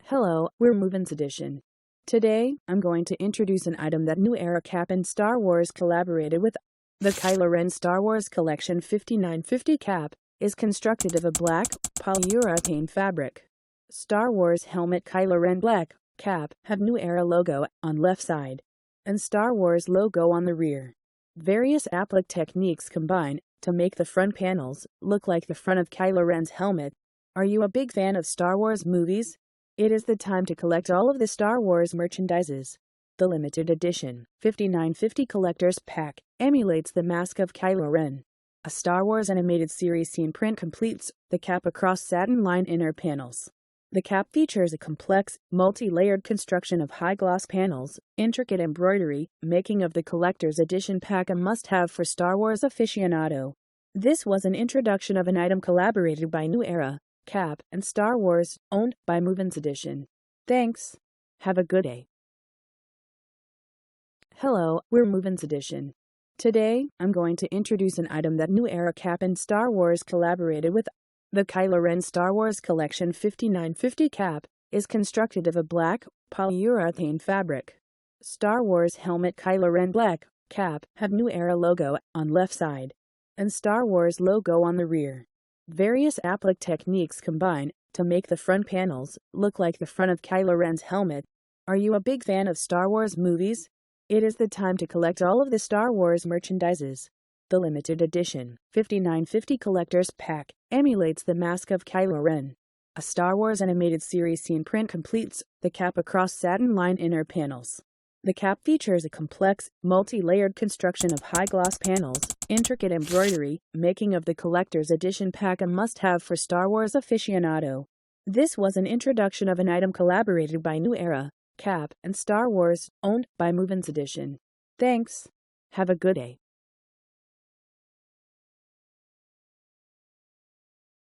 Hello, we're MovinsEdition. Today, I'm going to introduce an item that New Era Cap and Star Wars collaborated with. The Kylo Ren Star Wars Collection 59Fifty cap is constructed of a black, polyurethane fabric. Star Wars helmet Kylo Ren black cap have New Era logo on left side and Star Wars logo on the rear. Various applique techniques combine to make the front panels look like the front of Kylo Ren's helmet. Are you a big fan of Star Wars movies? It is the time to collect all of the Star Wars merchandises. The limited edition 59Fifty Collector's Pack emulates the mask of Kylo Ren. A Star Wars animated series scene print completes the cap across satin-lined inner panels. The cap features a complex, multi-layered construction of high-gloss panels, intricate embroidery, making of the collector's edition pack a must-have for Star Wars aficionado. This was an introduction of an item collaborated by New Era Cap and Star Wars, owned by MovinsEdition. Thanks. Have a good day. Hello, we're MovinsEdition. Today, I'm going to introduce an item that New Era Cap and Star Wars collaborated with. The Kylo Ren Star Wars Collection 59Fifty cap is constructed of a black, polyurethane fabric. Star Wars helmet Kylo Ren black cap have New Era logo on left side and Star Wars logo on the rear. Various applique techniques combine to make the front panels look like the front of Kylo Ren's helmet. Are you a big fan of Star Wars movies? It is the time to collect all of the Star Wars merchandises. The limited edition 59Fifty Collector's Pack emulates the mask of Kylo Ren. A Star Wars animated series scene print completes the cap across satin-lined inner panels. The cap features a complex, multi-layered construction of high-gloss panels, intricate embroidery, making of the collector's edition pack a must-have for Star Wars aficionado. This was an introduction of an item collaborated by New Era Cap and Star Wars, owned by MovinsEdition. Thanks. Have a good day.